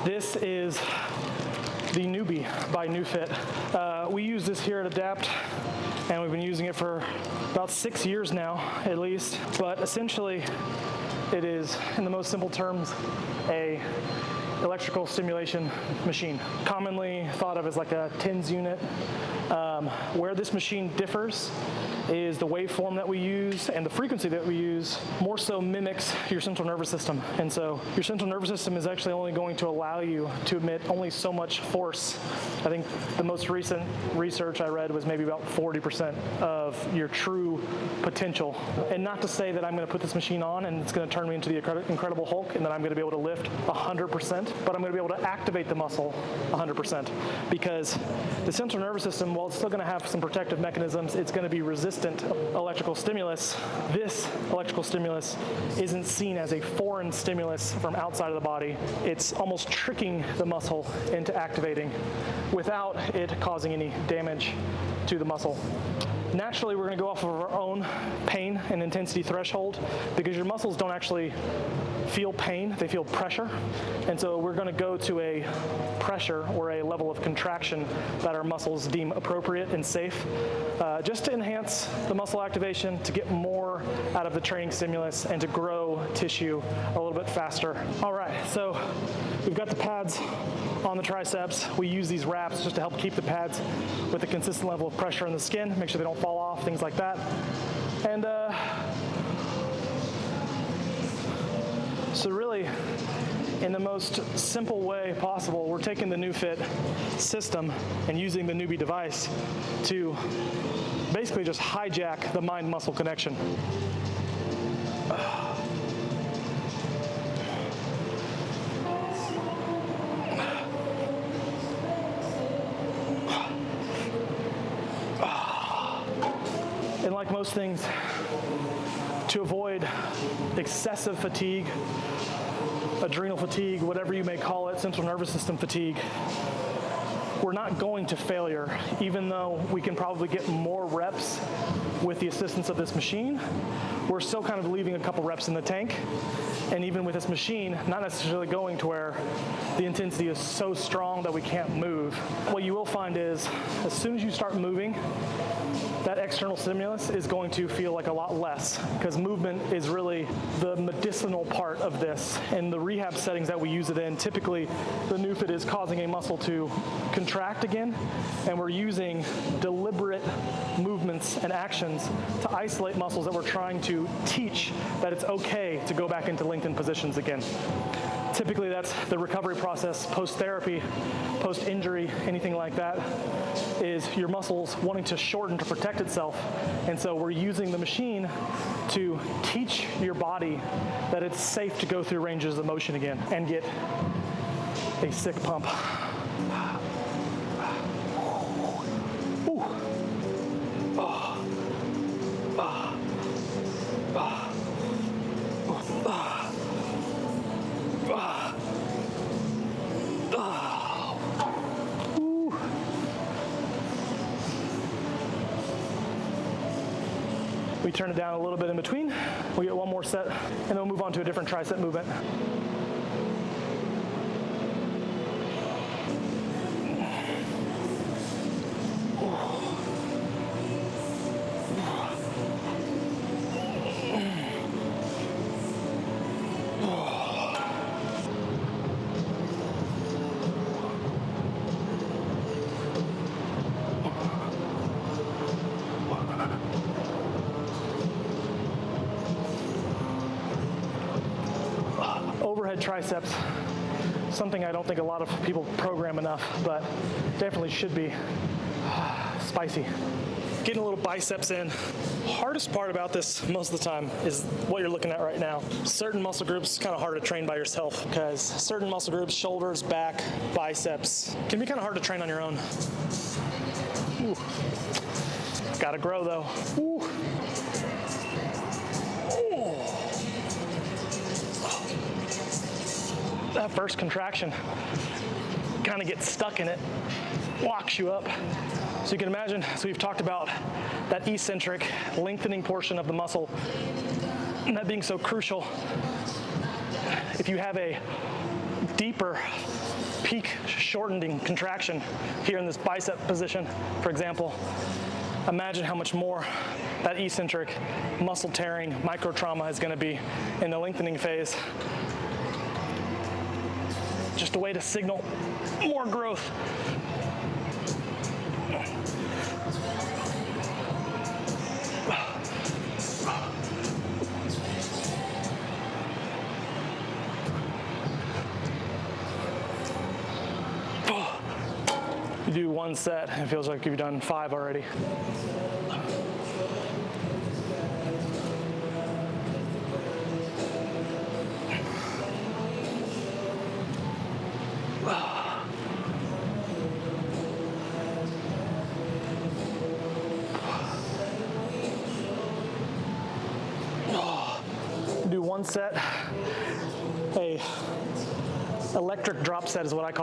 This is the Neubie by Neufit. We use this here at Adapt, and we've been using it for about 6 years now, at least. But essentially, it is, in the most simple terms, a electrical stimulation machine, commonly thought of as like a TENS unit. Where this machine differs is the waveform that we use and the frequency that we use more so mimics your central nervous system. And so your central nervous system is actually only going to allow you to emit only so much force. I think the most recent research I read was maybe about 40% of your true potential. And not to say that I'm going to put this machine on and it's going to turn me into the Incredible Hulk and that I'm going to be able to lift 100%, but I'm going to be able to activate the muscle 100%, because the central nervous system, while it's still going to have some protective mechanisms, it's going to be resistant electrical stimulus. This electrical stimulus isn't seen as a foreign stimulus from outside of the body. It's almost tricking the muscle into activating without it causing any damage to the muscle. Naturally, we're going to go off of our own pain and intensity threshold, because your muscles don't actually feel pain, they feel pressure. And so we're going to go to a pressure or a level of contraction that our muscles deem appropriate and safe, just to enhance the muscle activation, to get more out of the training stimulus, and to grow tissue a little bit faster. All right, so we've got the pads on the triceps. We use these wraps just to help keep the pads with a consistent level of pressure in the skin, make sure they don't fall off, things like that. And so really, in the most simple way possible, we're taking the Neufit system and using the Neubie device to basically just hijack the mind-muscle connection. And like most things, to avoid excessive fatigue, adrenal fatigue, whatever you may call it, central nervous system fatigue, we're not going to failure, even though we can probably get more reps with the assistance of this machine. We're still kind of leaving a couple reps in the tank. And even with this machine, not necessarily going to where the intensity is so strong that we can't move. What you will find is, as soon as you start moving, that external stimulus is going to feel like a lot less, because movement is really the medicinal part of this. In the rehab settings that we use it in, typically the Neufit is causing a muscle to contract again, and we're using deliberate movements and actions to isolate muscles that we're trying to teach that it's okay to go back into lengthened positions again. Typically that's the recovery process post-therapy, post-injury, anything like that, is your muscles wanting to shorten to protect itself. And so we're using the machine to teach your body that it's safe to go through ranges of motion again and get a sick pump. Ooh. Oh. Oh. Oh. We turn it down a little bit in between. We get one more set, and then we'll move on to a different tricep movement. Overhead triceps, something I don't think a lot of people program enough, but definitely should be. Spicy. Getting a little biceps in. Hardest part about this most of the time is what you're looking at right now. Certain muscle groups kind of hard to train by yourself, because certain muscle groups, shoulders, back, biceps, can be kind of hard to train on your own. Ooh. Gotta grow though. Ooh. That first contraction, kind of gets stuck in it, locks you up. So you can imagine, so we've talked about that eccentric lengthening portion of the muscle, and that being so crucial. If you have a deeper peak shortening contraction here in this bicep position, for example, imagine how much more that eccentric muscle tearing micro trauma is going to be in the lengthening phase. Just a way to signal more growth. You do one set, and it feels like you've done 5 already. Do one set, a electric drop set is what I call